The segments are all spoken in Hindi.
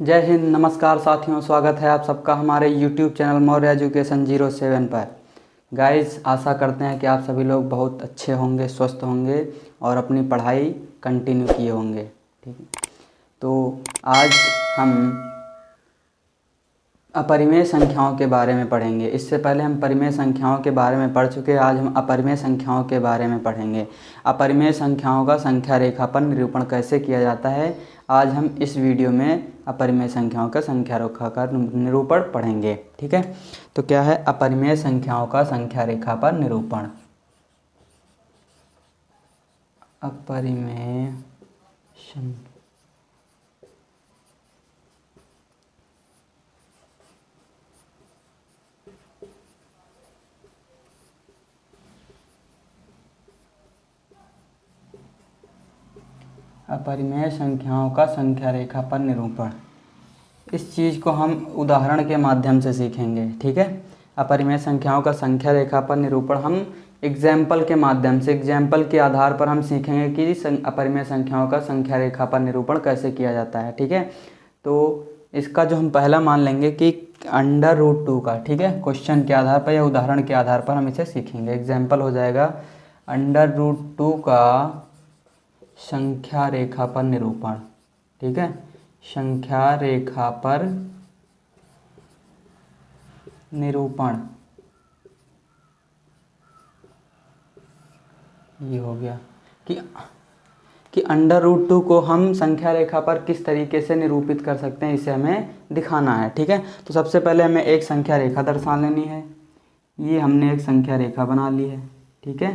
जय हिंद। नमस्कार साथियों, स्वागत है आप सबका हमारे YouTube चैनल मौर्य एजुकेशन 07 पर। गाइस, आशा करते हैं कि आप सभी लोग बहुत अच्छे होंगे, स्वस्थ होंगे और अपनी पढ़ाई कंटिन्यू किए होंगे। ठीक है, तो आज हम अपरिमेय संख्याओं के बारे में पढ़ेंगे। इससे पहले हम परिमेय संख्याओं के बारे में पढ़ चुके हैं। आज हम अपरिमेय संख्याओं के बारे में पढ़ेंगे। अपरिमेय संख्याओं का संख्या रेखा पर निरूपण कैसे किया जाता है, आज हम इस वीडियो में अपरिमेय संख्याओं का संख्या रेखा का निरूपण पढ़ेंगे। ठीक है, तो क्या है अपरिमेय संख्याओं का संख्या रेखा पर निरूपण। अपरिमेय अपरिमेय संख्याओं का संख्या रेखा पर निरूपण, इस चीज़ को हम उदाहरण के माध्यम से सीखेंगे। ठीक है, अपरिमेय संख्याओं का संख्या रेखा पर निरूपण हम एग्जाम्पल के माध्यम से, एग्जाम्पल के आधार पर हम सीखेंगे कि अपरिमेय संख्याओं का संख्या रेखा पर निरूपण कैसे किया जाता है। ठीक है, तो इसका जो हम पहला मान लेंगे कि √2 का, ठीक है, क्वेश्चन के आधार पर या उदाहरण के आधार पर हम इसे सीखेंगे। एग्जाम्पल हो जाएगा √2 का संख्या रेखा पर निरूपण। ठीक है, संख्या रेखा पर निरूपण ये हो गया कि √2 को हम संख्या रेखा पर किस तरीके से निरूपित कर सकते हैं, इसे हमें दिखाना है। ठीक है, तो सबसे पहले हमें एक संख्या रेखा दर्शा लेनी है। ये हमने एक संख्या रेखा बना ली है। ठीक है,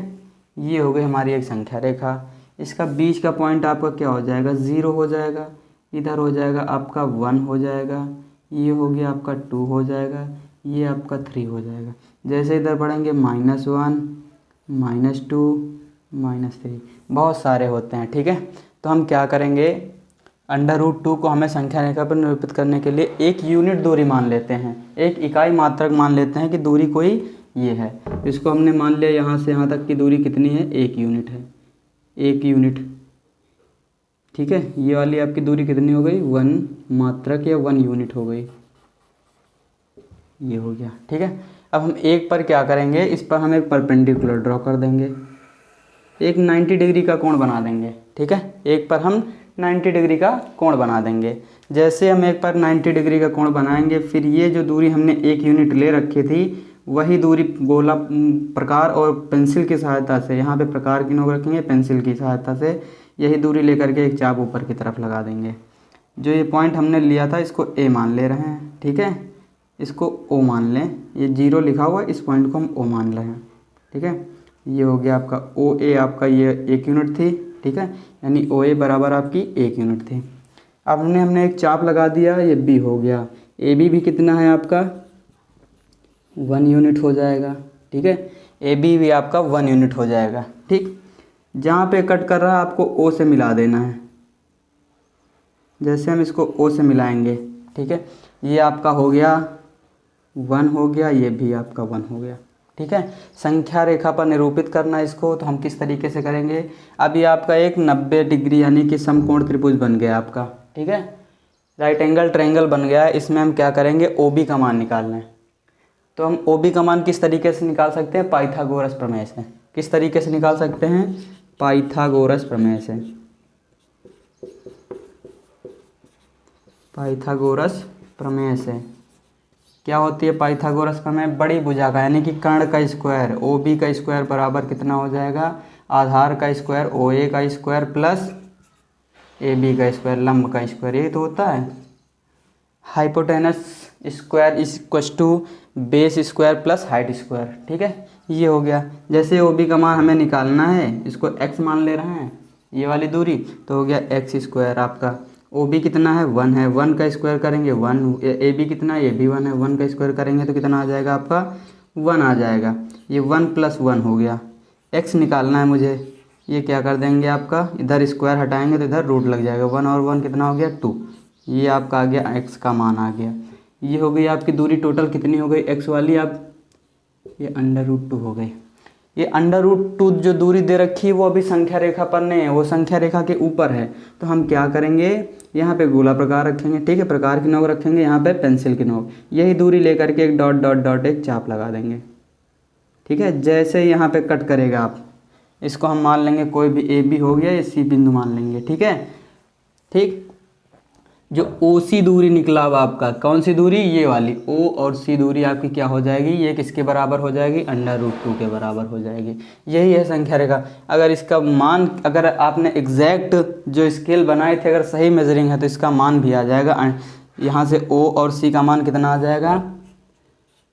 ये हो गई हमारी एक संख्या रेखा। इसका बीच का पॉइंट आपका क्या हो जाएगा, 0 हो जाएगा। इधर हो जाएगा आपका 1 हो जाएगा, ये हो गया आपका 2 हो जाएगा, ये आपका 3 हो जाएगा। जैसे इधर बढ़ेंगे -1 -2 -3, बहुत सारे होते हैं। ठीक है, तो हम क्या करेंगे, √2 को हमें संख्या रेखा पर निरूपित करने के लिए एक यूनिट दूरी मान लेते हैं, एक इकाई मात्रक मान लेते हैं कि दूरी कोई ये है। इसको हमने मान लिया यहाँ से यहाँ तक की दूरी कितनी है, 1 यूनिट है, 1 यूनिट। ठीक है, ये वाली आपकी दूरी कितनी हो गई, 1 मात्रक या 1 यूनिट हो गई, ये हो गया। ठीक है, अब हम एक पर क्या करेंगे, इस पर हम एक परपेंडिकुलर ड्रॉ कर देंगे, एक 90 डिग्री का कोण बना देंगे। ठीक है, एक पर हम 90 डिग्री का कोण बना देंगे। जैसे हम एक पर 90 डिग्री का कोण बनाएंगे, फिर ये जो दूरी हमने 1 यूनिट ले रखी थी, वही दूरी गोला प्रकार और पेंसिल की सहायता से, यहाँ पे प्रकार की नोक रखेंगे, पेंसिल की सहायता से यही दूरी लेकर के एक चाप ऊपर की तरफ लगा देंगे। जो ये पॉइंट हमने लिया था इसको ए मान ले रहे हैं। ठीक है, इसको ओ मान लें, ये 0 लिखा हुआ है, इस पॉइंट को हम ओ मान रहे हैं। ठीक है, ये हो गया आपका ओ ए, आपका ये 1 यूनिट थी। ठीक है, यानी ओ ए बराबर आपकी 1 यूनिट थी। अब हमने एक चाप लगा दिया, ये बी हो गया। ए बी भी कितना है आपका, 1 यूनिट हो जाएगा। ठीक है, ए बी भी आपका 1 यूनिट हो जाएगा। ठीक, जहाँ पे कट कर रहा है आपको ओ से मिला देना है। जैसे हम इसको ओ से मिलाएंगे, ठीक है, ये आपका हो गया 1 हो गया, ये भी आपका 1 हो गया। ठीक है, संख्या रेखा पर निरूपित करना इसको तो हम किस तरीके से करेंगे, अभी आपका एक 90 डिग्री यानी कि समकोण त्रिभुज बन गया आपका। ठीक है, राइट एंगल ट्रायंगल बन गया है। इसमें हम क्या करेंगे, ओ बी का मान निकालना है। तो हम ओ बी का मान किस तरीके से निकाल सकते हैं, पाइथागोरस प्रमेय से। किस तरीके से निकाल सकते हैं, पाइथागोरस प्रमेय से। पाइथागोरस प्रमेय से क्या होती है पाइथागोरस प्रमेय, बड़ी भुजा का यानी कि कर्ण का स्क्वायर, ओ बी का स्क्वायर बराबर कितना हो जाएगा, आधार का स्क्वायर ओ ए का स्क्वायर प्लस ए बी का स्क्वायर, लंब का स्क्वायर, ये तो होता है। Hypotenuse square equals to base square plus height square. ठीक है, ये हो गया। जैसे ओ बी का मान हमें निकालना है, इसको x मान ले रहे हैं, ये वाली दूरी, तो हो गया x स्क्वायर आपका। ओ बी कितना है, 1 है, 1 का स्क्वायर करेंगे 1, ए बी कितना है, ये भी 1 है, 1 का स्क्वायर करेंगे तो कितना आ जाएगा आपका, 1 आ जाएगा। ये 1 + 1 हो गया। x निकालना है मुझे, ये क्या कर देंगे आपका, इधर स्क्वायर हटाएंगे तो इधर रूट लग जाएगा, 1 और 1 कितना हो गया, 2। ये आपका आ गया x का मान आ गया। ये हो गई आपकी दूरी टोटल कितनी हो गई x वाली, अब ये √2 हो गई। ये अंडर रूट टू जो दूरी दे रखी है वो अभी संख्या रेखा पर नहीं है, वो संख्या रेखा के ऊपर है। तो हम क्या करेंगे, यहाँ पे गोला प्रकार रखेंगे, ठीक है, प्रकार की नोक रखेंगे, यहाँ पे पेंसिल की नोक, यही दूरी लेकर के एक डॉट डॉट डॉट एक चाप लगा देंगे, ठीक है। जैसे यहाँ पे कट करेगा आप, इसको हम मान लेंगे कोई भी ए बी हो गया, ये सी बिंदु मान लेंगे, ठीक है। ठीक, जो ओ सी दूरी निकला अब आपका, कौन सी दूरी, ये वाली ओ और सी दूरी आपकी क्या हो जाएगी, ये किसके बराबर हो जाएगी, अंडर रूट टू के बराबर हो जाएगी। यही है संख्या रेखा। अगर इसका मान, अगर आपने एग्जैक्ट जो स्केल बनाए थे अगर सही मेजरिंग है तो इसका मान भी आ जाएगा। यहाँ से ओ और सी का मान कितना आ जाएगा,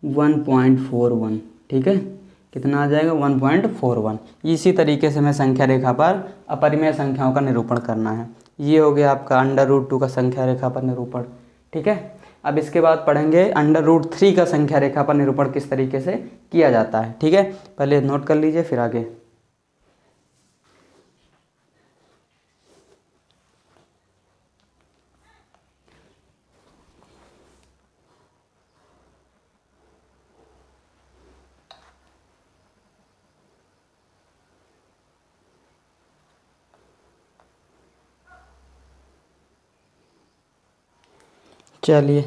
1.41, ठीक है, कितना आ जाएगा, 1.41। इसी तरीके से हमें संख्या रेखा पर अपरिमेय संख्याओं का निरूपण करना है। ये हो गया आपका अंडर रूट टू का संख्या रेखा पर निरूपण, ठीक है। अब इसके बाद पढ़ेंगे अंडर रूट थ्री का संख्या रेखा पर निरूपण किस तरीके से किया जाता है, ठीक है। पहले नोट कर लीजिए फिर आगे। चलिए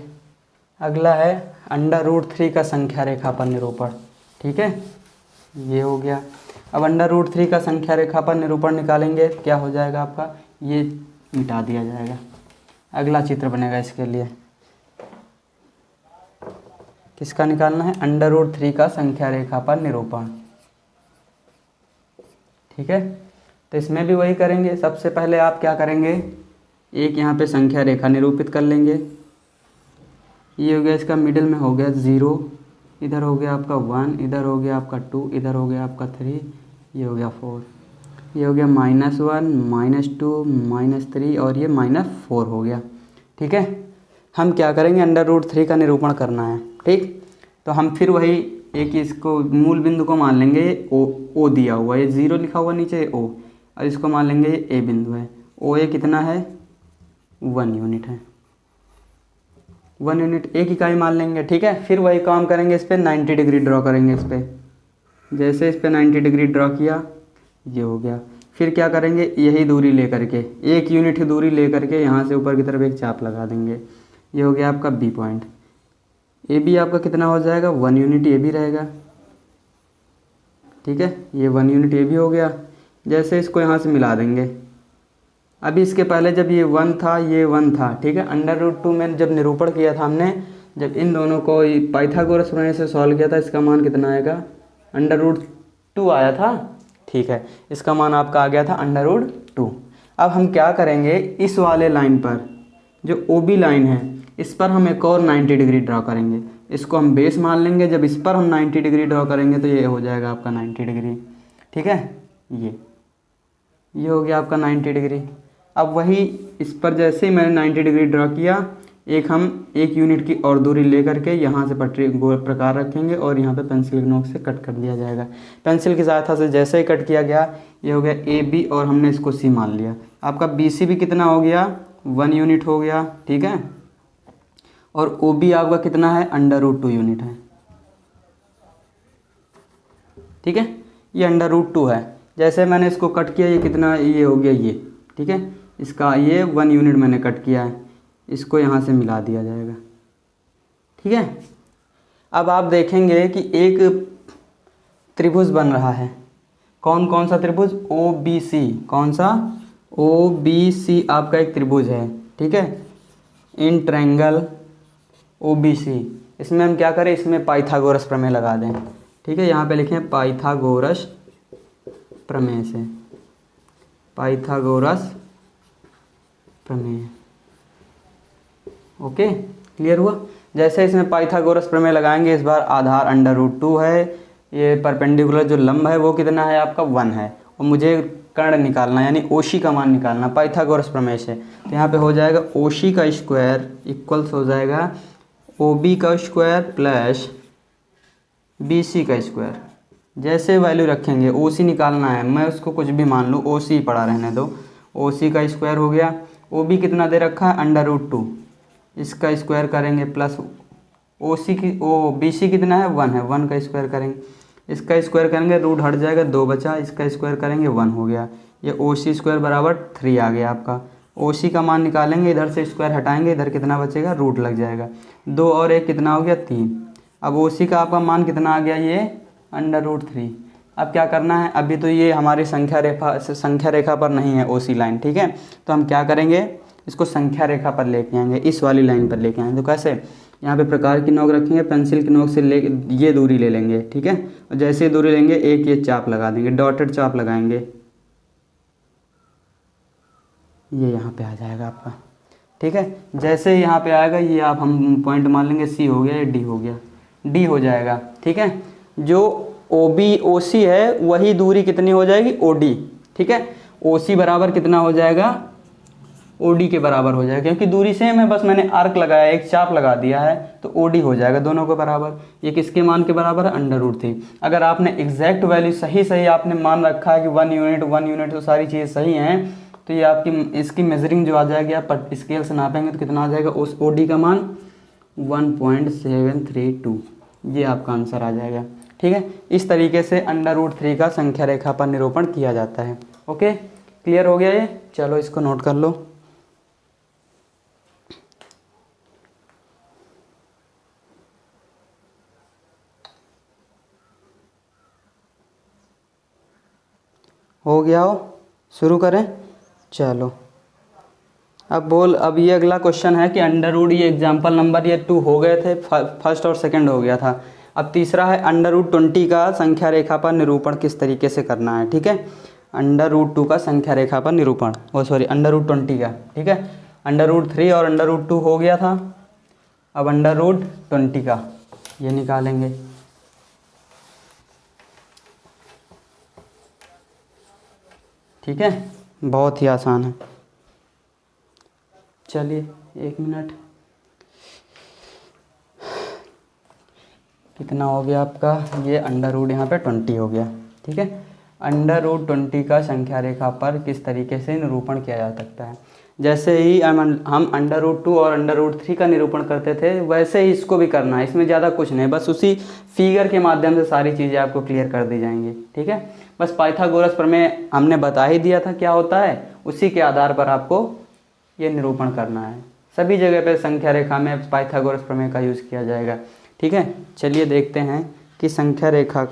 अगला है अंडर रूट थ्री का संख्या रेखा पर निरूपण, ठीक है, ये हो गया। अब अंडर रूट थ्री का संख्या रेखा पर निरूपण निकालेंगे, क्या हो जाएगा आपका, ये मिटा दिया जाएगा। अगला चित्र बनेगा इसके लिए, किसका निकालना है, अंडर रूट थ्री का संख्या रेखा पर निरूपण, ठीक है। तो इसमें भी वही करेंगे। सबसे पहले आप क्या करेंगे, एक यहाँ पे संख्या रेखा निरूपित कर लेंगे। ये हो गया, इसका मिडिल में हो गया 0, इधर हो गया आपका 1, इधर हो गया आपका 2, इधर हो गया आपका 3, ये हो गया 4, ये हो गया -1, -2, -3 और ये -4 हो गया, ठीक है। हम क्या करेंगे, अंडर रूट थ्री का निरूपण करना है, ठीक। तो हम फिर वही एक इसको मूल बिंदु को मान लेंगे, ओ दिया हुआ, ये 0 लिखा हुआ नीचे ओ, और इसको मान लेंगे ये ए बिंदु है। ओ ए कितना है, 1 यूनिट है, 1 यूनिट एक इकाई मान लेंगे, ठीक है। फिर वही काम करेंगे, इस पर 90 डिग्री ड्रॉ करेंगे इस पर। जैसे इस पर 90 डिग्री ड्रॉ किया, ये हो गया। फिर क्या करेंगे, यही दूरी लेकर के, 1 यूनिट की दूरी लेकर के यहाँ से ऊपर की तरफ एक चाप लगा देंगे। ये हो गया आपका बी पॉइंट। ए बी आपका कितना हो जाएगा, 1 यूनिट ए बी रहेगा, ठीक है। ये 1 यूनिट ए बी हो गया। जैसे इसको यहाँ से मिला देंगे। अभी इसके पहले जब ये 1 था, ये 1 था, ठीक है। अंडर रूट टू में जब निरूपण किया था हमने, जब इन दोनों को पाइथागोरस प्रमेय से सॉल्व किया था, इसका मान कितना आएगा, अंडर रूट 2 आया था, ठीक है। इसका मान आपका आ गया था अंडर रूट 2। अब हम क्या करेंगे, इस वाले लाइन पर जो ओ बी लाइन है, इस पर हम एक और 90 डिग्री ड्रॉ करेंगे। इसको हम बेस मान लेंगे। जब इस पर हम 90 डिग्री ड्रॉ करेंगे तो ये हो जाएगा आपका 90 डिग्री, ठीक है। ये हो गया आपका 90 डिग्री। अब वही इस पर जैसे ही मैंने 90 डिग्री ड्रॉ किया, हम 1 यूनिट की और दूरी लेकर के यहाँ से पटरी गोल प्रकार रखेंगे और यहाँ पे पेंसिल की नोक से कट कर दिया जाएगा। पेंसिल की सहायता से जैसे ही कट किया गया, ये हो गया ए बी और हमने इसको सी मान लिया। आपका बी सी भी कितना हो गया, 1 यूनिट हो गया, ठीक है। और ओ बी आपका कितना है, अंडर रूट 2 यूनिट है, ठीक है। ये अंडर रूट 2 है। जैसे मैंने इसको कट किया, ये कितना, ये हो गया ये, ठीक है। इसका ये 1 यूनिट मैंने कट किया है, इसको यहाँ से मिला दिया जाएगा, ठीक है। अब आप देखेंगे कि एक त्रिभुज बन रहा है। कौन कौन सा त्रिभुज, ओ बी सी, कौन सा, ओ बी सी आपका एक त्रिभुज है, ठीक है। इन ट्रायंगल ओ बी सी, इसमें हम क्या करें, इसमें पाइथागोरस प्रमेय लगा दें, ठीक है। यहाँ पे लिखें पाइथागोरस प्रमेय से, पाइथागोरस प्रमेय, ओके, क्लियर हुआ। जैसे इसमें पाइथागोरस प्रमेय लगाएंगे, इस बार आधार अंडर रूट 2 है, ये परपेंडिकुलर जो लंब है वो कितना है आपका 1 है, और मुझे कर्ण निकालना यानी ओशी का मान निकालना पाइथागोरस प्रमेय से। तो यहाँ पे हो जाएगा ओशी का स्क्वायर इक्वल्स हो जाएगा ओ बी का स्क्वायर प्लस बी सी का स्क्वायर। जैसे वैल्यू रखेंगे, ओ सी निकालना है, मैं उसको कुछ भी मान लूँ, ओ सी पड़ा रहने दो। ओ सी का स्क्वायर हो गया, ओ बी कितना दे रखा है, अंडर रूट 2, इसका स्क्वायर करेंगे प्लस ओ सी की, ओ बी सी कितना है, 1 है, 1 का स्क्वायर करेंगे। इसका स्क्वायर करेंगे रूट हट जाएगा 2 बचा, इसका स्क्वायर करेंगे 1 हो गया। ये ओ सी स्क्वायर बराबर 3 आ गया आपका। ओ सी का मान निकालेंगे, इधर से स्क्वायर हटाएंगे, इधर कितना बचेगा रूट लग जाएगा। 2 और 1 कितना हो गया 3। अब ओ सी का आपका मान कितना आ गया ये √3। अब क्या करना है, अभी तो ये हमारी संख्या रेखा पर नहीं है ओ सी लाइन, ठीक है। तो हम क्या करेंगे, इसको संख्या रेखा पर लेके आएंगे, इस वाली लाइन पर लेके आएंगे। तो कैसे, यहाँ पे प्रकार की नोक रखेंगे, पेंसिल की नोक से ले ये दूरी ले लेंगे, ठीक है। और जैसे दूरी लेंगे एक ये चाप लगा देंगे, डॉटेड चाप लगाएंगे, ये यहाँ पे आ जाएगा आपका, ठीक है। जैसे ही यहाँ पे आएगा ये आप हम पॉइंट मान लेंगे, सी हो गया या डी हो गया, डी हो जाएगा, ठीक है। जो ओ बी ओ सी है वही दूरी कितनी हो जाएगी ओ डी, ठीक है। ओ सी बराबर कितना हो जाएगा ओ डी के बराबर हो जाएगा, क्योंकि दूरी सेम है, बस मैंने आर्क लगाया, एक चाप लगा दिया है, तो ओ डी हो जाएगा दोनों के बराबर। ये किसके मान के बराबर है, √3। अगर आपने एग्जैक्ट वैल्यू सही आपने मान रखा है कि 1 यूनिट तो सारी चीज़ें सही हैं, तो ये आपकी इसकी मेजरिंग जो आ जाएगी, आप स्केल से नापेंगे तो कितना आ जाएगा, उस ओ डी का मान 1.732, ये आपका आंसर आ जाएगा, ठीक है। इस तरीके से √3 का संख्या रेखा पर निरूपण किया जाता है। ओके, क्लियर हो गया ये, चलो इसको नोट कर लो। हो गया हो, शुरू करें, चलो। अब ये अगला क्वेश्चन है कि √ ये एग्जाम्पल नंबर ये 2 हो गए थे, फर्स्ट और सेकंड हो गया था। अब तीसरा है √20 का संख्या रेखा पर निरूपण किस तरीके से करना है, ठीक है। √2 का संख्या रेखा पर निरूपण, √20 का, ठीक है। √3 और √2 हो गया था, अब √20 का ये निकालेंगे, ठीक है। बहुत ही आसान है, चलिए 1 मिनट, कितना हो गया आपका, ये √ यहाँ पे 20 हो गया, ठीक है। √20 का संख्या रेखा पर किस तरीके से निरूपण किया जा सकता है। जैसे ही हम √2 और √3 का निरूपण करते थे, वैसे ही इसको भी करना है, इसमें ज़्यादा कुछ नहीं, बस उसी फिगर के माध्यम से सारी चीज़ें आपको क्लियर कर दी जाएंगी, ठीक है। बस पाइथागोरस प्रमेय हमने बता ही दिया था क्या होता है, उसी के आधार पर आपको ये निरूपण करना है। सभी जगह पे संख्या रेखा में पाइथागोरस प्रमेय का यूज़ किया जाएगा, ठीक है। चलिए देखते हैं कि संख्या रेखा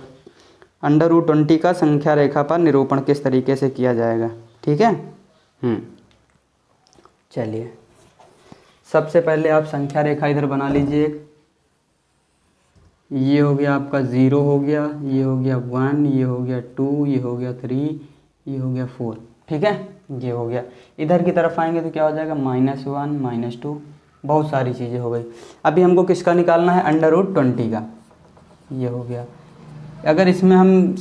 √20 का संख्या रेखा पर निरूपण किस तरीके से किया जाएगा, ठीक है। चलिए सबसे पहले आप संख्या रेखा इधर बना लीजिए, ये हो गया आपका 0 हो गया, ये हो गया 1, ये हो गया 2, ये हो गया 3, ये हो गया 4, ठीक है। ये हो गया, इधर की तरफ आएंगे तो क्या हो जाएगा -1 -2, बहुत सारी चीज़ें हो गई। अभी हमको किसका निकालना है, √20 का, ये हो गया। अगर इसमें हम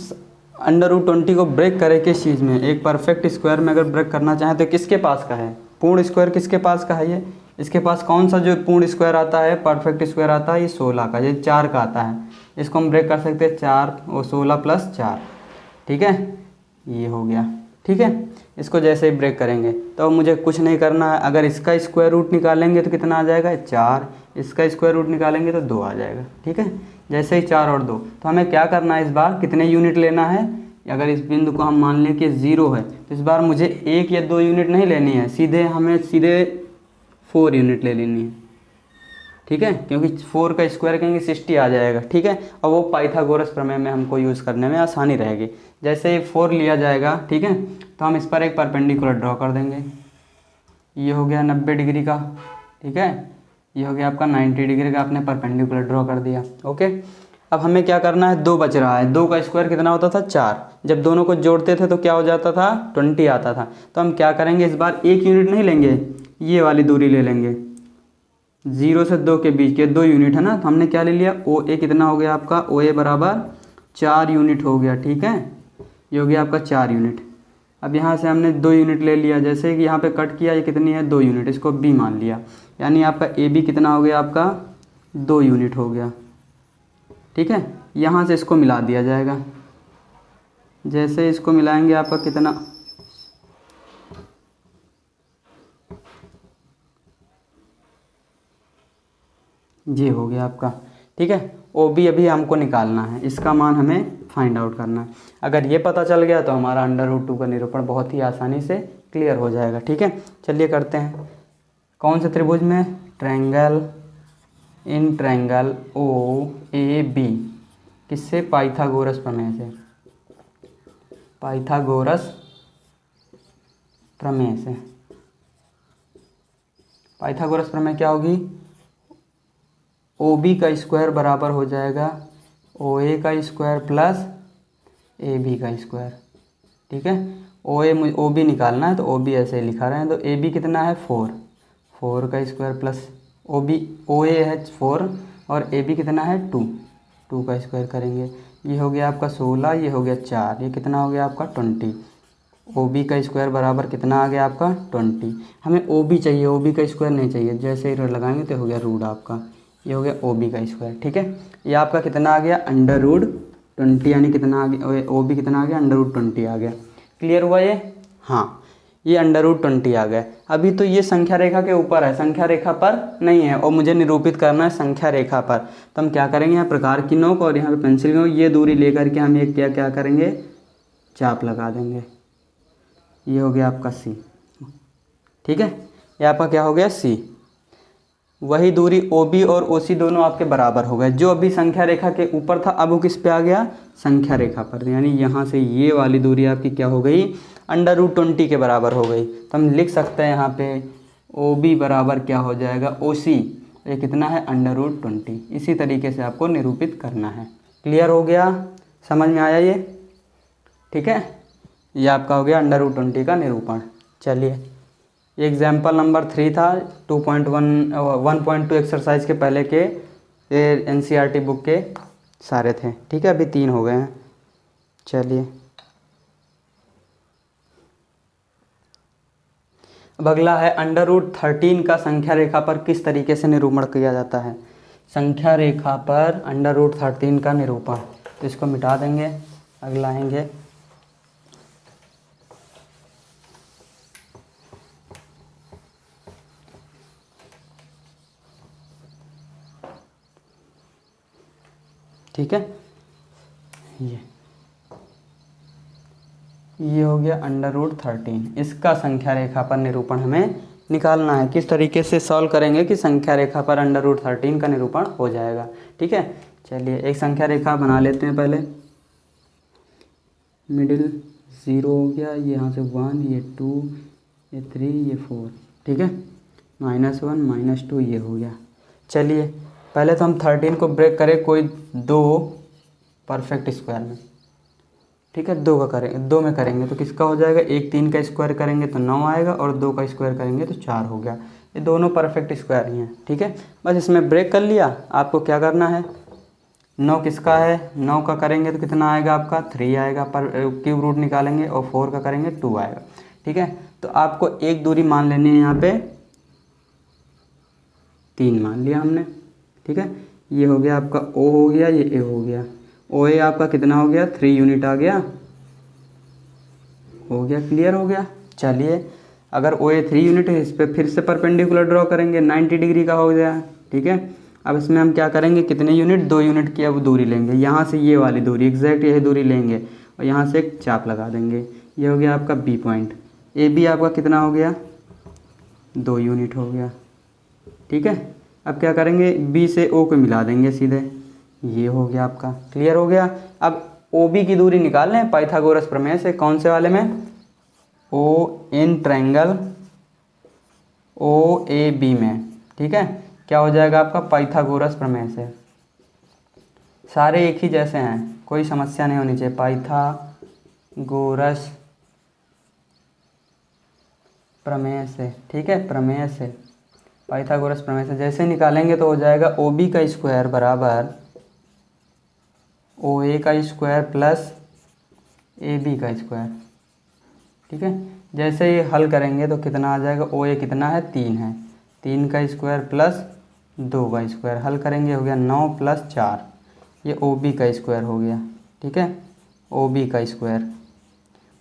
√20 को ब्रेक करें किस चीज़ में, एक परफेक्ट स्क्वायर में अगर ब्रेक करना चाहें तो किसके पास का है, पूर्ण स्क्वायर किसके पास का है, ये इसके पास कौन सा जो पूर्ण स्क्वायर आता है, परफेक्ट स्क्वायर आता है, ये 16 का, ये 4 का आता है। इसको हम ब्रेक कर सकते हैं 4 और 16 + 4, ठीक है। ये हो गया, ठीक है। इसको जैसे ही ब्रेक करेंगे तो मुझे कुछ नहीं करना है, अगर इसका स्क्वायर रूट निकालेंगे तो कितना आ जाएगा 4, इसका स्क्वायर रूट निकालेंगे तो 2 आ जाएगा, ठीक है। जैसे ही 4 और 2, तो हमें क्या करना है, इस बार कितने यूनिट लेना है, अगर इस बिंदु को हम मान लें कि 0 है तो इस बार मुझे 1 या 2 यूनिट नहीं लेनी है, हमें सीधे 4 यूनिट ले लेनी है, ठीक है। क्योंकि 4 का स्क्वायर कहेंगे 60 आ जाएगा, ठीक है। और वो पाइथागोरस प्रमेय में हमको यूज़ करने में आसानी रहेगी। जैसे ही 4 लिया जाएगा, ठीक है, तो हम इस पर एक परपेंडिकुलर ड्रॉ कर देंगे। ये हो गया 90 डिग्री का, ठीक है। ये हो गया आपका 90 डिग्री का, आपने परपेंडिकुलर ड्रॉ कर दिया, ओके। अब हमें क्या करना है, 2 बच रहा है, 2 का स्क्वायर कितना होता था 4, जब दोनों को जोड़ते थे तो क्या हो जाता था 20 आता था। तो हम क्या करेंगे, इस बार 1 यूनिट नहीं लेंगे, ये वाली दूरी ले लेंगे, 0 से 2 के बीच के 2 यूनिट है ना, तो हमने क्या ले लिया, OA कितना हो गया आपका, OA बराबर 4 यूनिट हो गया, ठीक है। ये हो गया आपका 4 यूनिट। अब यहाँ से हमने 2 यूनिट ले लिया, जैसे कि यहाँ पे कट किया, ये कितनी है 2 यूनिट, इसको B मान लिया, यानी आपका AB कितना हो गया आपका 2 यूनिट हो गया, ठीक है। यहाँ से इसको मिला दिया जाएगा, जैसे इसको मिलाएंगे आपका कितना, ये हो गया आपका ठीक है। ओ बी अभी हमको निकालना है, इसका मान हमें फाइंड आउट करना है। अगर ये पता चल गया तो हमारा √2 का निरूपण बहुत ही आसानी से क्लियर हो जाएगा। ठीक है, चलिए करते हैं। कौन से त्रिभुज में? Triangle, in triangle O A B, किससे? पाइथागोरस प्रमेय से। पाइथागोरस प्रमेय से। पाइथागोरस प्रमेय क्या होगी? ओ बी का स्क्वायर बराबर हो जाएगा ओ ए का स्क्वायर प्लस ए बी का स्क्वायर। ठीक है, ओ बी निकालना है तो ओ बी ऐसे ही लिखा रहे हैं। तो ए बी कितना है? 4 का स्क्वायर प्लस ओ ए है 4 और ए बी कितना है? 2 का स्क्वायर करेंगे। ये हो गया आपका 16, ये हो गया 4, ये कितना हो गया आपका 20। ओ बी का स्क्वायर बराबर कितना आ गया आपका? 20। हमें ओ बी चाहिए, ओ बी का स्क्वायर नहीं चाहिए। जैसे ही लगाएंगे तो हो गया रूट आपका, ये हो गया ओ बी का स्क्वायर। ठीक है, ये आपका कितना आ गया? √20, यानी कितना आ गया? ओ बी कितना आ गया? √20 आ गया। क्लियर हुआ ये? हाँ, ये √20 आ गया। अभी तो ये संख्या रेखा के ऊपर है, संख्या रेखा पर नहीं है और मुझे निरूपित करना है संख्या रेखा पर। तो हम क्या करेंगे? यहाँ प्रकार की नोक और यहाँ पे पेंसिल नोक, ये दूरी लेकर के हम एक क्या करेंगे? चाप लगा देंगे। ये हो गया आपका सी। ठीक है, ये आपका क्या हो गया? सी। वही दूरी ओ बी और ओ सी दोनों आपके बराबर हो गए। जो अभी संख्या रेखा के ऊपर था अब वो किस पे आ गया? संख्या रेखा पर। यानी यहाँ से ये वाली दूरी आपकी क्या हो गई? √20 के बराबर हो गई। तो हम लिख सकते हैं यहाँ पे ओ बी बराबर क्या हो जाएगा? ओ सी। ये कितना है? √20। इसी तरीके से आपको निरूपित करना है। क्लियर हो गया? समझ में आया ये? ठीक है, ये आपका हो गया √20 का निरूपण। चलिए, ये एग्जाम्पल नंबर 3 था 1.2 एक्सरसाइज के पहले के NCERT बुक के सारे थे। ठीक है, अभी 3 हो गए हैं। चलिए, अब अगला है √13 का संख्या रेखा पर किस तरीके से निरूपण किया जाता है? संख्या रेखा पर √13 का निरूपण। तो इसको मिटा देंगे, अगला आएंगे। ठीक है, ये हो गया √13। इसका संख्या रेखा पर निरूपण हमें निकालना है। किस तरीके से सॉल्व करेंगे कि संख्या रेखा पर √13 का निरूपण हो जाएगा? ठीक है, चलिए एक संख्या रेखा बना लेते हैं पहले। मिडिल 0 हो गया, ये यहाँ से 1, ये 2, ये 3, ये 4। ठीक है, -1 -2 ये हो गया। चलिए, पहले तो हम 13 को ब्रेक करें कोई 2 परफेक्ट स्क्वायर में। ठीक है, 2 में करेंगे तो किसका हो जाएगा? 1 3 का स्क्वायर करेंगे तो 9 आएगा और 2 का स्क्वायर करेंगे तो 4 हो गया। ये दोनों परफेक्ट स्क्वायर ही हैं। ठीक है, बस इसमें ब्रेक कर लिया। आपको क्या करना है? 9 किसका है? 9 का करेंगे तो कितना आएगा आपका? 3 आएगा, पर क्यूब रूट निकालेंगे और 4 का करेंगे 2 आएगा। ठीक है, तो आपको एक दूरी मान लेनी है, यहाँ पे 3 मान लिया हमने। ठीक है, ये हो गया आपका O हो गया, ये A हो गया। ओ ए आपका कितना हो गया? 3 यूनिट आ गया। हो गया, क्लियर हो गया। चलिए, अगर ओ ए 3 यूनिट है, इस पर फिर से परपेंडिकुलर ड्रॉ करेंगे, 90 डिग्री का हो गया। ठीक है, अब इसमें हम क्या करेंगे? कितने यूनिट? 2 यूनिट की अब दूरी लेंगे। यहाँ से ये वाली दूरी, एग्जैक्ट यही दूरी लेंगे और यहाँ से एक चाप लगा देंगे। ये हो गया आपका बी पॉइंट। ए बी आपका कितना हो गया? 2 यूनिट हो गया। ठीक है, अब क्या करेंगे? बी से ओ को मिला देंगे सीधे। ये हो गया आपका, क्लियर हो गया। अब ओ बी की दूरी निकाल लें पाइथागोरस प्रमेय से। कौन से वाले में? ओ इन ट्रायंगल ओ ए बी में। ठीक है, क्या हो जाएगा आपका? पाइथागोरस प्रमेय से। सारे एक ही जैसे हैं, कोई समस्या नहीं होनी चाहिए। पाइथागोरस प्रमेय से। ठीक है, प्रमेय से, पाइथागोरस प्रमेय से जैसे निकालेंगे तो हो जाएगा ओ बी का स्क्वायर बराबर ओ ए का स्क्वायर प्लस ए बी का स्क्वायर। ठीक है, जैसे ही हल करेंगे तो कितना आ जाएगा? ओ ए कितना है? 3 है। 3 का स्क्वायर प्लस 2 का स्क्वायर। हल करेंगे, हो गया 9 + 4। ये ओ बी का स्क्वायर हो गया। ठीक है, ओ बी का स्क्वायर।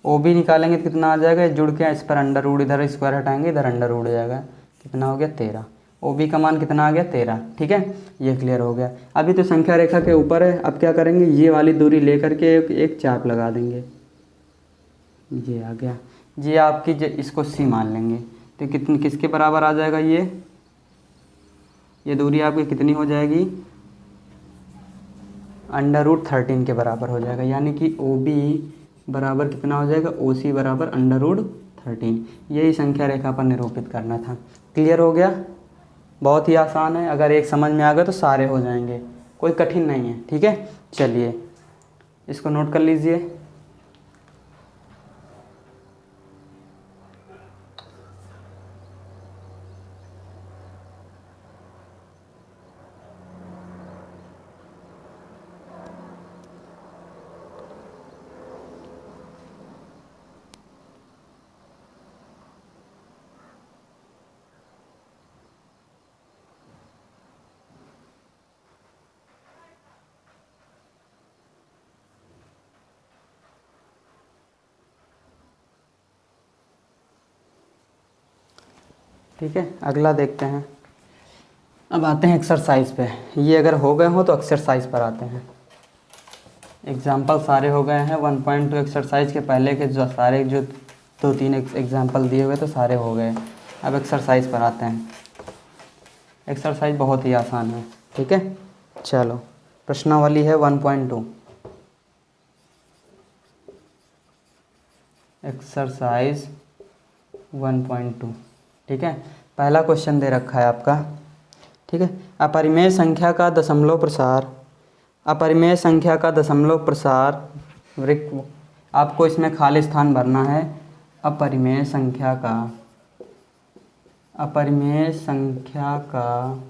ओ बी निकालेंगे तो कितना आ जाएगा? जुड़ के इस पर अंडर रूट, इधर स्क्वायर हटाएंगे, इधर अंडर रूट हो जाएगा। कितना हो गया? 13। ओ बी का मान कितना आ गया 13, ठीक है, ये क्लियर हो गया। अभी तो संख्या रेखा के ऊपर है, अब क्या करेंगे, ये वाली दूरी लेकर के एक चाप लगा देंगे, ये आ गया, ये आपकी इसको सी मान लेंगे, तो कितनी किसके बराबर आ जाएगा, ये दूरी आपकी कितनी हो जाएगी, √13 के बराबर हो जाएगा, यानी कि ओ बी बराबर कितना हो जाएगा, ओ सी बराबर √13। यही संख्या रेखा पर निरूपित करना था। क्लियर हो गया, बहुत ही आसान है, अगर एक समझ में आ गया तो सारे हो जाएंगे, कोई कठिन नहीं है, ठीक है। चलिए इसको नोट कर लीजिए। ठीक है, अगला देखते हैं। अब आते हैं एक्सरसाइज पे। ये अगर हो गए हो तो एक्सरसाइज पर आते हैं। एग्जाम्पल सारे हो गए हैं। 1.2 एक्सरसाइज के पहले के जो सारे जो 2-3 एग्जाम्पल दिए हुए तो सारे हो गए। अब एक्सरसाइज पर आते हैं। एक्सरसाइज बहुत ही आसान है, ठीक है। चलो प्रश्नावली है 1.2, एक्सरसाइज 1.2, ठीक है। पहला क्वेश्चन दे रखा है आपका, ठीक है। अपरिमेय संख्या का दशमलव प्रसार, अपरिमेय संख्या का दशमलव प्रसार आपको इसमें खाली स्थान भरना है। अपरिमेय संख्या का, अपरिमेय संख्या का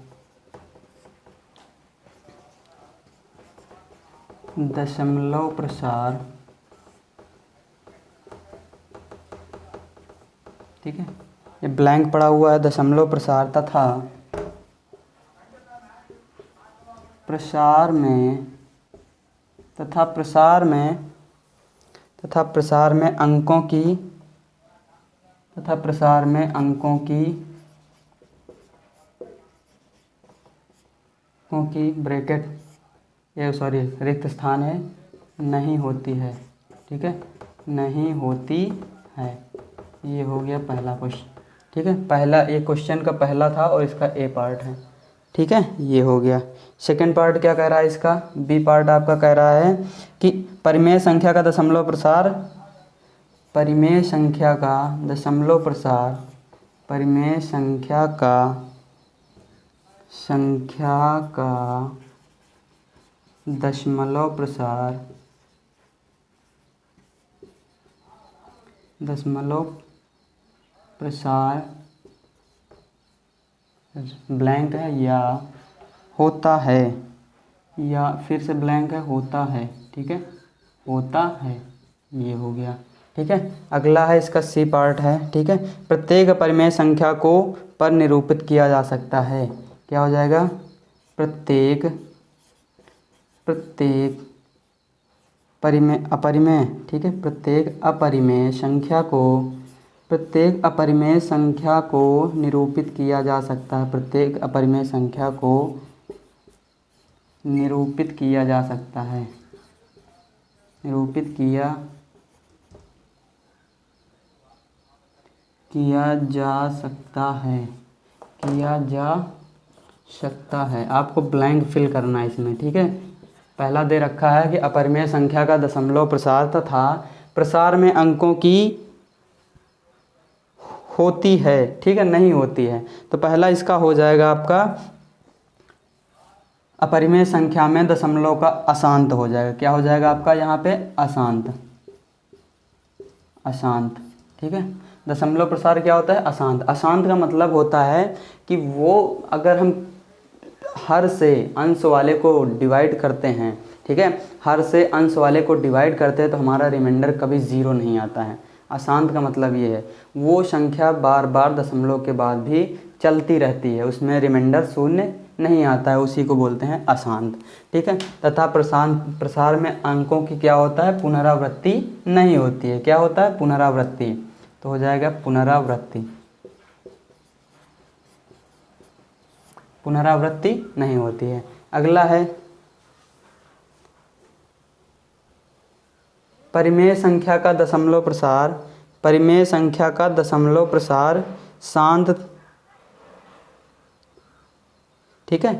दशमलव प्रसार, ठीक है। ये ब्लैंक पड़ा हुआ है, दशमलव प्रसार तथा प्रसार में, तथा प्रसार में, तथा प्रसार में अंकों की, तथा प्रसार में अंकों की ब्रैकेट, ये सॉरी रिक्त स्थान है, नहीं होती है, ठीक है, नहीं होती है। ये हो गया पहला क्वेश्चन, ठीक है। पहला एक क्वेश्चन का पहला था और इसका ए पार्ट है, ठीक है, ये हो गया। सेकंड पार्ट क्या कह रहा है, इसका बी पार्ट आपका कह रहा है कि परिमेय संख्या का दशमलव प्रसार, परिमेय संख्या का दशमलव प्रसार, परिमेय संख्या का दशमलव प्रसार, दशमलव प्रसार ब्लैंक है या होता है, या फिर से ब्लैंक है होता है, ठीक है, होता है, ये हो गया, ठीक है। अगला है इसका सी पार्ट है, ठीक है। प्रत्येक अपरिमेय संख्या को पर निरूपित किया जा सकता है, क्या हो जाएगा, प्रत्येक अपरिमेय, ठीक है, प्रत्येक अपरिमेय संख्या को निरूपित किया जा सकता है, प्रत्येक अपरिमेय संख्या को निरूपित किया जा सकता है, निरूपित किया जा सकता है, किया जा सकता है। आपको ब्लैंक फिल करना है इसमें, ठीक है। पहला दे रखा है कि अपरिमेय संख्या का दशमलव प्रसार तथा प्रसार में अंकों की होती है, ठीक है, नहीं होती है। तो पहला इसका हो जाएगा आपका अपरिमेय संख्या में दशमलव का अशांत हो जाएगा, क्या हो जाएगा आपका यहाँ पे अशांत, अशांत, ठीक है। दशमलव प्रसार क्या होता है, अशांत। अशांत का मतलब होता है कि वो अगर हम हर से अंश वाले को डिवाइड करते हैं, ठीक है, हर से अंश वाले को डिवाइड करते हैं तो हमारा रिमाइंडर कभी ज़ीरो नहीं आता है। अशांत का मतलब ये है वो संख्या बार बार दशमलव के बाद भी चलती रहती है, उसमें रिमाइंडर शून्य नहीं आता है, उसी को बोलते हैं अशांत, ठीक है। तथा प्रसार में अंकों की क्या होता है, पुनरावृत्ति नहीं होती है, क्या होता है, पुनरावृत्ति, तो हो जाएगा पुनरावृत्ति, पुनरावृत्ति नहीं होती है। अगला है परिमेय संख्या का दशमलव प्रसार, परिमेय संख्या का दशमलव प्रसार शांत, ठीक है,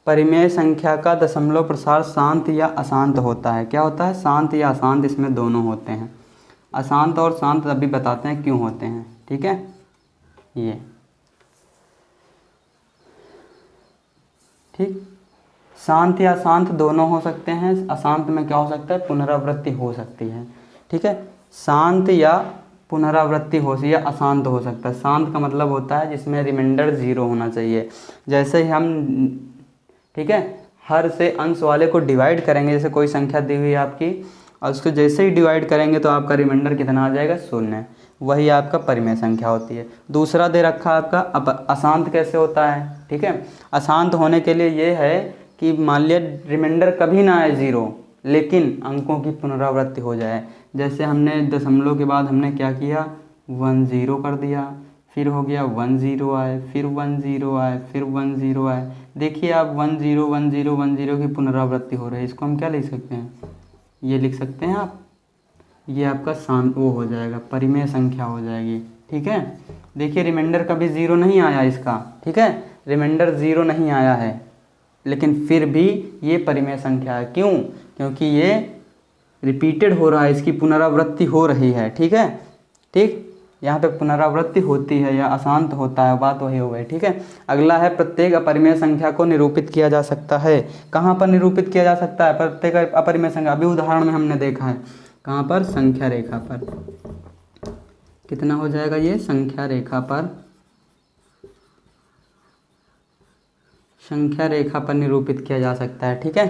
परिमेय संख्या का दशमलव प्रसार शांत या अशांत होता है। क्या होता है? शांत या अशांत, इसमें दोनों होते हैं। अशांत और शांत अभी बताते हैं क्यों होते हैं, ठीक है। ये ठीक, शांत या अशांत दोनों हो सकते हैं। अशांत में क्या हो सकता है? पुनरावृत्ति हो सकती है, ठीक है। शांत या पुनरावृत्ति हो या अशांत हो सकता है। शांत का मतलब होता है जिसमें रिमाइंडर 0 होना चाहिए। जैसे ही हम, ठीक है, हर से अंश वाले को डिवाइड करेंगे, जैसे कोई संख्या दी हुई है आपकी और उसको जैसे ही डिवाइड करेंगे तो आपका रिमाइंडर कितना आ जाएगा? 0। वही आपका परिमेय संख्या होती है। दूसरा दे रखा है आपका अशांत कैसे होता है, ठीक है। अशांत होने के लिए ये है कि मान लिया रिमाइंडर कभी ना आए 0, लेकिन अंकों की पुनरावृत्ति हो जाए। जैसे हमने दशमलव के बाद हमने क्या किया? 1 0 कर दिया, फिर हो गया 1 0 आए, फिर 1 0 आए, फिर 1 0 आए। देखिए आप 1 0 1 0 1 0 की पुनरावृत्ति हो रही है। इसको हम क्या लिख सकते हैं? ये लिख सकते हैं आप, ये आपका वो हो जाएगा, परिमेय संख्या हो जाएगी, ठीक है। देखिए रिमाइंडर कभी 0 नहीं आया इसका, ठीक है, रिमाइंडर 0 नहीं आया है, लेकिन फिर भी ये परिमेय संख्या है। क्यों? क्योंकि ये रिपीटेड हो रहा है, इसकी पुनरावृत्ति हो रही है, ठीक है। ठीक, यहाँ पे पुनरावृत्ति होती है या अशांत होता है, बात वही हो गई, ठीक है। अगला है प्रत्येक अपरिमेय संख्या को निरूपित किया जा सकता है। कहाँ पर निरूपित किया जा सकता है प्रत्येक अपरिमेय संख्या? अभी उदाहरण में हमने देखा है, कहाँ पर? संख्या रेखा पर। कितना हो जाएगा ये? संख्या रेखा पर, संख्या रेखा पर निरूपित किया जा सकता है, ठीक है।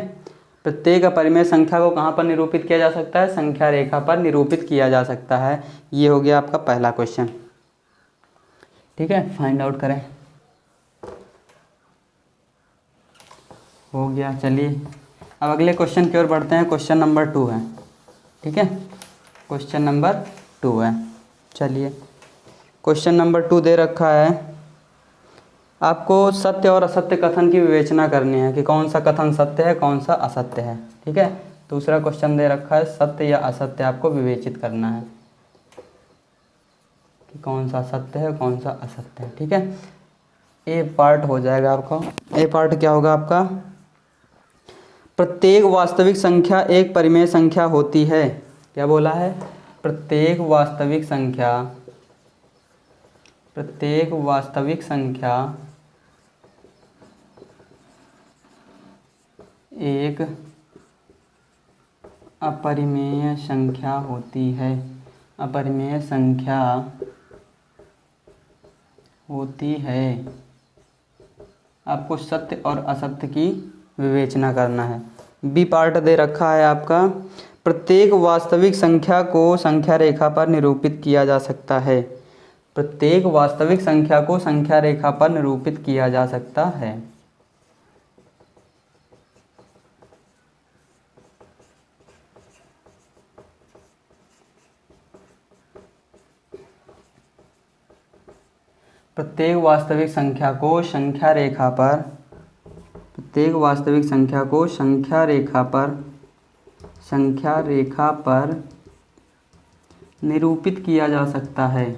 प्रत्येक अपरिमेय संख्या को कहाँ पर निरूपित किया जा सकता है? संख्या रेखा पर निरूपित किया जा सकता है। ये हो गया आपका पहला क्वेश्चन, ठीक है। फाइंड आउट करें, हो गया। चलिए अब अगले क्वेश्चन की ओर बढ़ते हैं। क्वेश्चन नंबर 2 है, ठीक है, क्वेश्चन नंबर 2 है। चलिए क्वेश्चन नंबर 2 दे रखा है, आपको सत्य और असत्य कथन की विवेचना करनी है कि कौन सा कथन सत्य है, कौन सा असत्य है, ठीक है। दूसरा क्वेश्चन दे रखा है, सत्य या असत्य आपको विवेचित करना है कि कौन सा सत्य है, कौन सा असत्य है, ठीक है। ए पार्ट हो जाएगा आपका। ए पार्ट क्या होगा आपका? प्रत्येक वास्तविक संख्या एक परिमेय संख्या होती है। क्या बोला है? प्रत्येक वास्तविक संख्या, प्रत्येक वास्तविक संख्या एक अपरिमेय संख्या होती है। अपरिमेय संख्या होती है। आपको सत्य और असत्य की विवेचना करना है। बी पार्ट दे रखा है आपका, प्रत्येक वास्तविक संख्या को संख्या रेखा पर निरूपित किया जा सकता है। प्रत्येक वास्तविक संख्या को संख्या रेखा पर निरूपित किया जा सकता है। प्रत्येक वास्तविक संख्या को संख्या रेखा पर, प्रत्येक वास्तविक संख्या को संख्या रेखा पर, संख्या रेखा पर निरूपित किया जा सकता है।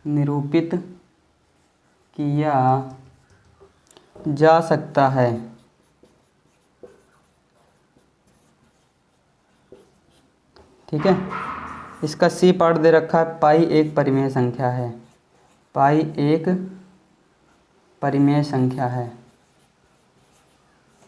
निरूपित किया जा सकता है, ठीक है। इसका सी पार्ट दे रखा है, पाई एक परिमेय संख्या है। पाई एक परिमेय संख्या है,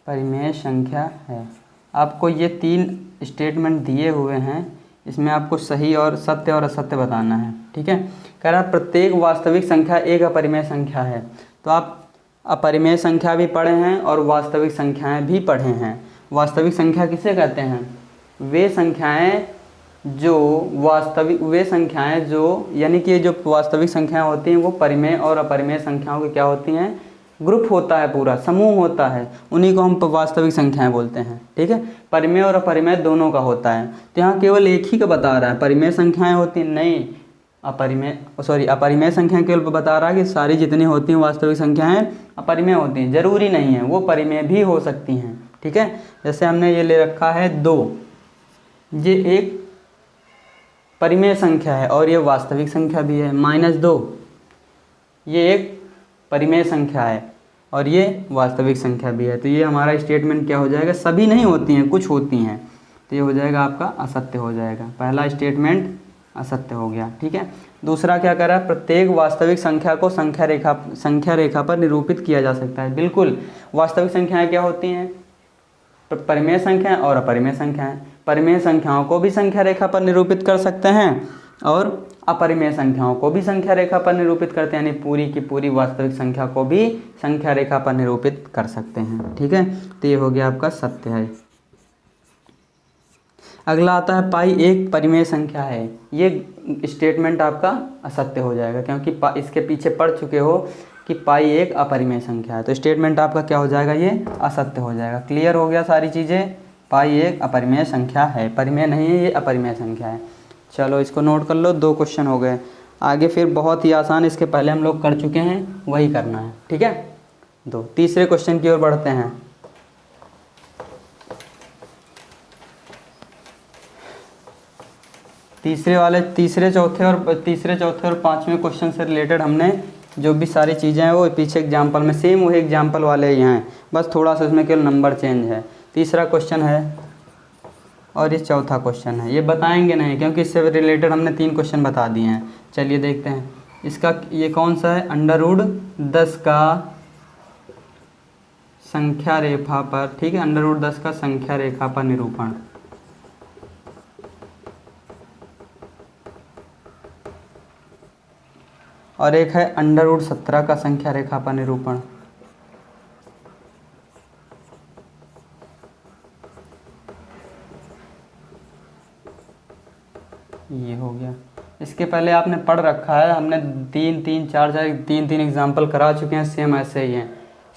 परिमेय संख्या है। आपको ये 3 स्टेटमेंट दिए हुए हैं, इसमें आपको सही और सत्य और असत्य बताना है, ठीक है। कह रहा प्रत्येक वास्तविक संख्या एक अपरिमेय संख्या है। तो आप अपरिमेय संख्या भी पढ़े हैं और वास्तविक संख्याएं भी पढ़े हैं। वास्तविक संख्या किसे कहते हैं? वे संख्याएं जो वास्तविक, वे संख्याएं जो, यानी कि जो वास्तविक संख्याएं होती हैं वो परिमेय और अपरिमेय संख्याओं की क्या होती हैं? ग्रुप होता है, पूरा समूह होता है, उन्हीं को हम वास्तविक संख्याएं बोलते हैं, ठीक है। परिमेय और अपरिमेय दोनों का होता है। तो यहाँ केवल एक ही का बता रहा है, परिमेय संख्याएं होती नहीं, अपरिमेय संख्या केवल बता रहा है कि सारी जितनी होती हैं वास्तविक संख्याएं अपरिमेय होती हैं, जरूरी नहीं है, वो परिमेय भी हो सकती हैं। ठीक है, जैसे हमने ये ले रखा है 2, ये एक परिमेय संख्या है और ये वास्तविक संख्या भी है। -2 ये एक परिमेय संख्या है और ये वास्तविक संख्या भी है। तो ये हमारा स्टेटमेंट क्या हो जाएगा, सभी नहीं होती हैं, कुछ होती हैं, तो ये हो जाएगा आपका असत्य हो जाएगा। पहला स्टेटमेंट असत्य हो गया। ठीक है, दूसरा क्या करा, प्रत्येक वास्तविक संख्या को संख्या रेखा पर निरूपित किया जा सकता है। बिल्कुल, वास्तविक संख्याएं क्या होती हैं, परिमेय संख्याएं और अपरिमेय संख्याएं। परिमेय संख्याओं को भी संख्या रेखा पर निरूपित कर सकते हैं और अपरिमेय संख्याओं को भी संख्या रेखा पर निरूपित करते हैं, यानी पूरी की पूरी वास्तविक संख्या को भी संख्या रेखा पर निरूपित कर सकते हैं। ठीक है, तो ये हो गया आपका सत्य है। अगला आता है पाई एक परिमेय संख्या है। ये स्टेटमेंट आपका असत्य हो जाएगा, क्योंकि इसके पीछे पढ़ चुके हो कि पाई एक अपरिमेय संख्या है, तो स्टेटमेंट आपका क्या हो जाएगा, ये असत्य हो जाएगा। क्लियर हो गया सारी चीज़ें। पाई एक अपरिमेय संख्या है, परिमेय नहीं है, ये अपरिमेय संख्या है। चलो इसको नोट कर लो, 2 क्वेश्चन हो गए। आगे फिर बहुत ही आसान, इसके पहले हम लोग कर चुके हैं, वही करना है। ठीक है, 2 तीसरे क्वेश्चन की ओर बढ़ते हैं। तीसरे चौथे और 5वें क्वेश्चन से रिलेटेड हमने जो भी सारी चीज़ें हैं वो पीछे एग्जाम्पल में सेम वही एग्जाम्पल वाले ही हैं, बस थोड़ा सा इसमें केवल नंबर चेंज है। तीसरा क्वेश्चन है और ये चौथा क्वेश्चन है, ये बताएंगे नहीं क्योंकि इससे रिलेटेड हमने 3 क्वेश्चन बता दिए हैं। चलिए देखते हैं इसका, ये कौन सा है, √10 का संख्या रेखा पर। ठीक है, √10 का संख्या रेखा पर निरूपण। और एक है √17 का संख्या रेखा पर निरूपण। ये हो गया। इसके पहले आपने पढ़ रखा है, हमने 3 एग्जाम्पल करा चुके हैं, सेम ऐसे ही हैं।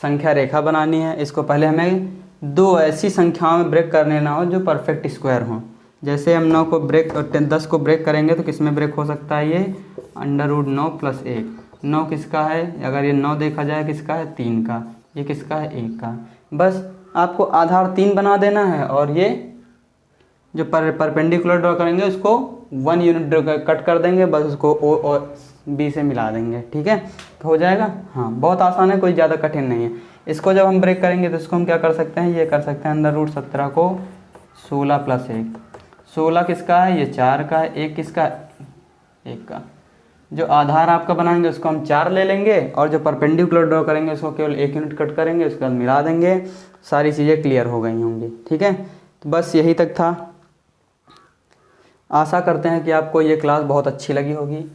संख्या रेखा बनानी है, इसको पहले हमें 2 ऐसी संख्याओं में ब्रेक करने ना हो जो परफेक्ट स्क्वायर हों। जैसे हम 9 को ब्रेक और 10 को ब्रेक करेंगे तो किस में ब्रेक हो सकता है, ये √9 + 1। 9 किसका है, अगर ये 9 देखा जाए किसका है, 3 का। ये किसका है, 1 का। बस आपको आधार 3 बना देना है और ये जो परपेंडिकुलर ड्रॉ करेंगे उसको 1 यूनिट कट कर देंगे, बस उसको O और B से मिला देंगे। ठीक है, तो हो जाएगा। हाँ, बहुत आसान है, कोई ज़्यादा कठिन नहीं है। इसको जब हम ब्रेक करेंगे तो इसको हम क्या कर सकते हैं, ये कर सकते हैं √17 को 16 + 1। 16 किसका है, ये 4 का है। 1 किसका है, 1 का। जो आधार आपका बनाएंगे उसको हम 4 ले लेंगे और जो परपेंडिकुलर ड्रॉ करेंगे उसको केवल 1 यूनिट कट करेंगे, उसके बाद मिला देंगे। सारी चीज़ें क्लियर हो गई होंगी। ठीक है, तो बस यही तक था। आशा करते हैं कि आपको ये क्लास बहुत अच्छी लगी होगी।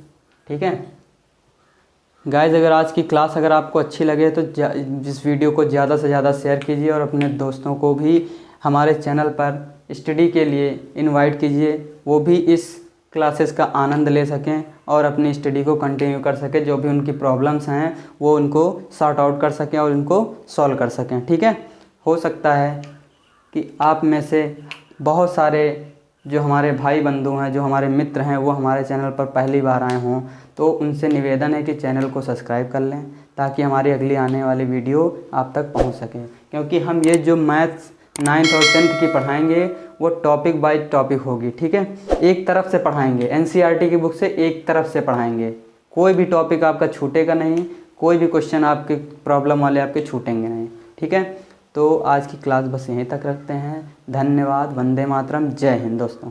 ठीक है गाइस, अगर आज की क्लास अगर आपको अच्छी लगे तो इस वीडियो को ज़्यादा से ज़्यादा शेयर कीजिए और अपने दोस्तों को भी हमारे चैनल पर स्टडी के लिए इनवाइट कीजिए, वो भी इस क्लासेस का आनंद ले सकें और अपनी स्टडी को कंटिन्यू कर सकें। जो भी उनकी प्रॉब्लम्स हैं वो उनको सॉर्ट आउट कर सकें और उनको सॉल्व कर सकें। ठीक है, हो सकता है कि आप में से बहुत सारे जो हमारे भाई बंधु हैं, जो हमारे मित्र हैं, वो हमारे चैनल पर पहली बार आए हों, तो उनसे निवेदन है कि चैनल को सब्सक्राइब कर लें ताकि हमारी अगली आने वाली वीडियो आप तक पहुंच सके। क्योंकि हम ये जो मैथ्स 9th और 10th की पढ़ाएंगे वो टॉपिक बाय टॉपिक होगी। ठीक है, एक तरफ से पढ़ाएंगे, NCERT की बुक से एक तरफ से पढ़ाएंगे। कोई भी टॉपिक आपका छूटेगा नहीं, कोई भी क्वेश्चन आपके प्रॉब्लम वाले आपके छूटेंगे नहीं। ठीक है, तो आज की क्लास बस यहीं तक रखते हैं। धन्यवाद। वंदे मातरम। जय हिंद दोस्तों।